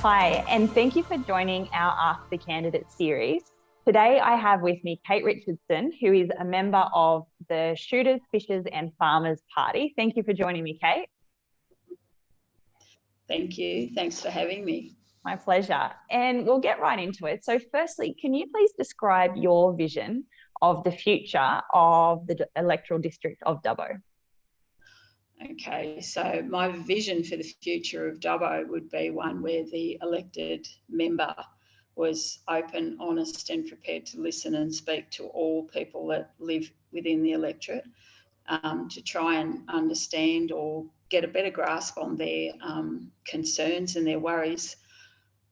Hi, and thank you for joining our Ask the Candidate series. Today I have with me Kate Richardson, who is a member of the Shooters, Fishers and Farmers Party. Thank you for joining me, Kate. Thank you. Thanks for having me. My pleasure. And we'll get right into it. So firstly, can you please describe your vision of the future of the electoral district of Dubbo? Okay, so my vision for the future of Dubbo would be one where the elected member was open, honest and prepared to listen and speak to all people that live within the electorate, to try and understand or get a better grasp on their concerns and their worries.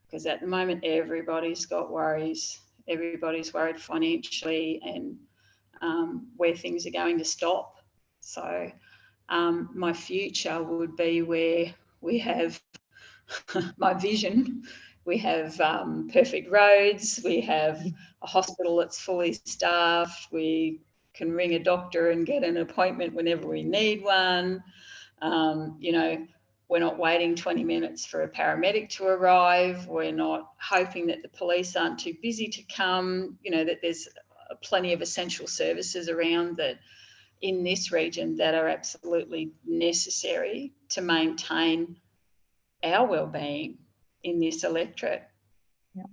Because at the moment, everybody's got worries. Everybody's worried financially and where things are going to stop. So my future would be where we have my vision. We have perfect roads. We have a hospital that's fully staffed. We can ring a doctor and get an appointment whenever we need one. We're not waiting 20 minutes for a paramedic to arrive. We're not hoping that the police aren't too busy to come, that there's plenty of essential services around that in this region that are absolutely necessary to maintain our well-being in this electorate. Yeah.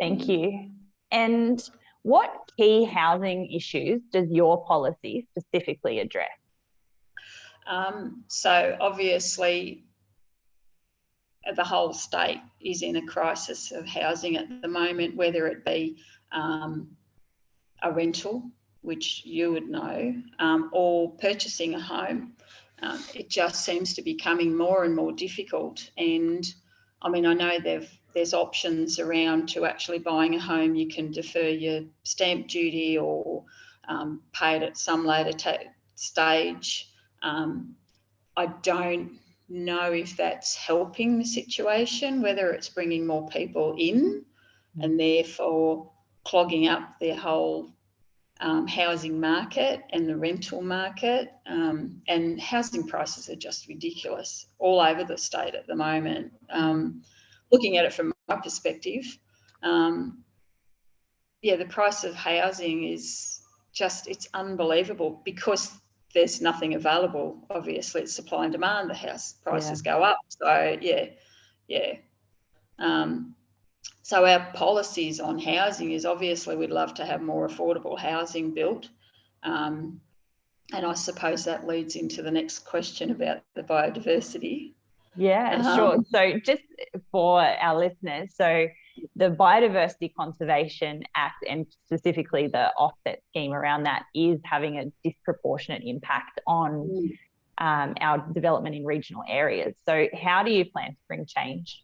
Thank you. And what key housing issues does your policy specifically address? So obviously the whole state is in a crisis of housing at the moment, whether it be a rental, which you would know, or purchasing a home. It just seems to be becoming more and more difficult. And I mean, I know there's options around to actually buying a home. You can defer your stamp duty or pay it at some later stage. I don't know if that's helping the situation, whether it's bringing more people in and therefore clogging up their whole housing market and the rental market, and housing prices are just ridiculous all over the state at the moment. Looking at it from my perspective, the price of housing is just, it's unbelievable because there's nothing available. Obviously, it's supply and demand. The house prices go up. So, so our policies on housing is obviously we'd love to have more affordable housing built. And I suppose that leads into the next question about the biodiversity. Yeah, sure. So just for our listeners, so the Biodiversity Conservation Act and specifically the offset scheme around that is having a disproportionate impact on our development in regional areas. So how do you plan to bring change?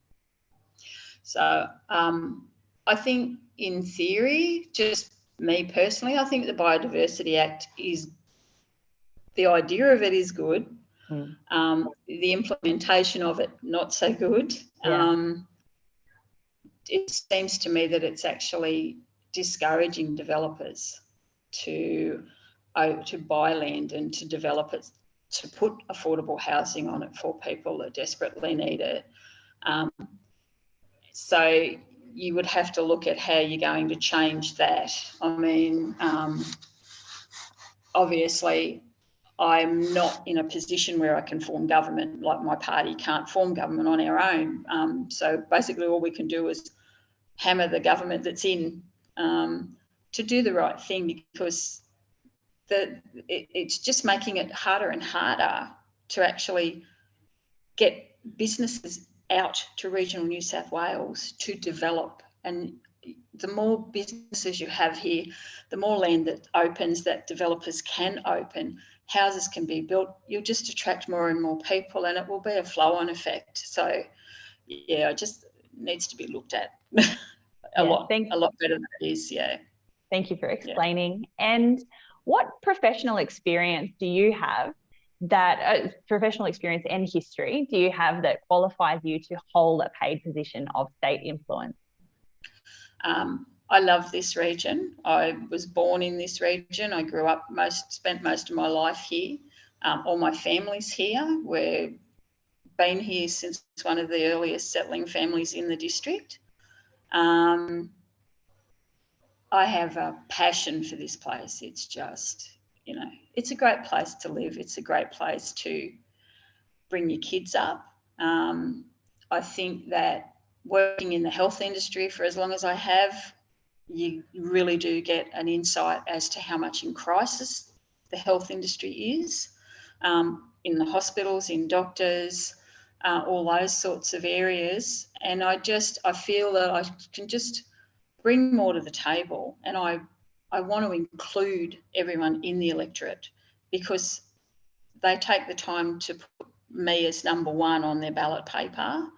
So I think in theory, just me personally, I think the Biodiversity Act the idea of it is good. The implementation of it, not so good. It seems to me that it's actually discouraging developers to buy land and to develop it, to put affordable housing on it for people that desperately need it. So you would have to look at how you're going to change that. I mean, obviously, I'm not in a position where I can form government, like my party can't form government on our own. So basically all we can do is hammer the government that's in to do the right thing, because it's just making it harder and harder to actually get businesses out to regional New South Wales to develop. And the more businesses you have here, the more land that opens, that developers can open, houses can be built, you'll just attract more and more people and it will be a flow-on effect. So, it just needs to be looked at a lot better than it is, Thank you for explaining. And what professional experience do you have professional experience and history do you have that qualifies you to hold a paid position of state influence? I love this region. I was born in this region. I grew up, spent most of my life here. All my family's here. We're been here since one of the earliest settling families in the district. I have a passion for this place. It's just, you know, it's a great place to live. It's a great place to bring your kids up. I think that working in the health industry for as long as I have, you really do get an insight as to how much in crisis the health industry is, in the hospitals, in doctors, all those sorts of areas. And I feel that I can just bring more to the table, and I want to include everyone in the electorate, because they take the time to put me as number one on their ballot paper.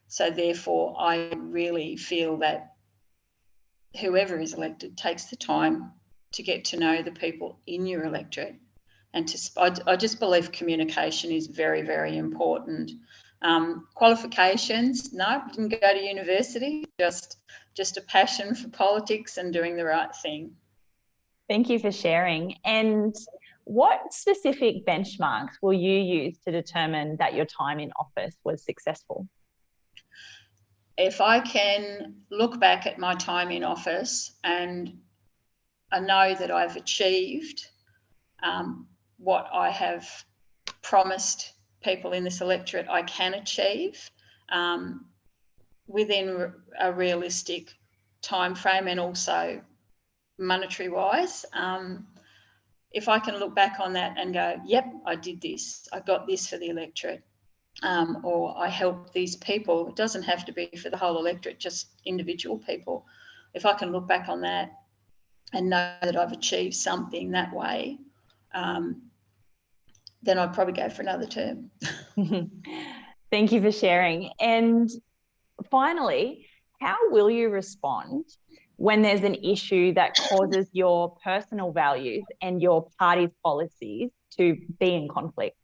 So therefore, I really feel that whoever is elected takes the time to get to know the people in your electorate. And I just believe communication is very, very important. Qualifications, no, didn't go to university, just a passion for politics and doing the right thing. Thank you for sharing. And what specific benchmarks will you use to determine that your time in office was successful? If I can look back at my time in office and I know that I've achieved what I have promised people in this electorate I can achieve within a realistic time frame, and also monetary wise, if I can look back on that and go, yep, I did this, I got this for the electorate, or I helped these people. It doesn't have to be for the whole electorate, just individual people. If I can look back on that and know that I've achieved something that way, then I'd probably go for another term. Thank you for sharing. And finally, how will you respond when there's an issue that causes your personal values and your party's policies to be in conflict?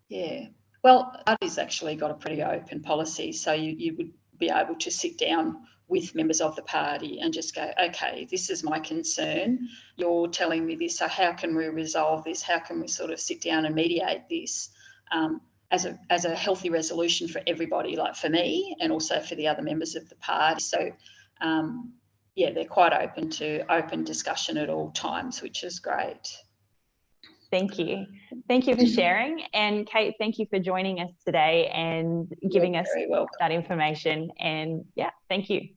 Yeah, well, party's actually got a pretty open policy, so you would be able to sit down with members of the party and just go, okay, this is my concern, you're telling me this, so how can we resolve this? How can we sort of sit down and mediate this as a healthy resolution for everybody, like for me and also for the other members of the party? So yeah, they're quite open to open discussion at all times, which is great. Thank you. Thank you for sharing. And Kate, thank you for joining us today and giving us that information. And yeah, thank you.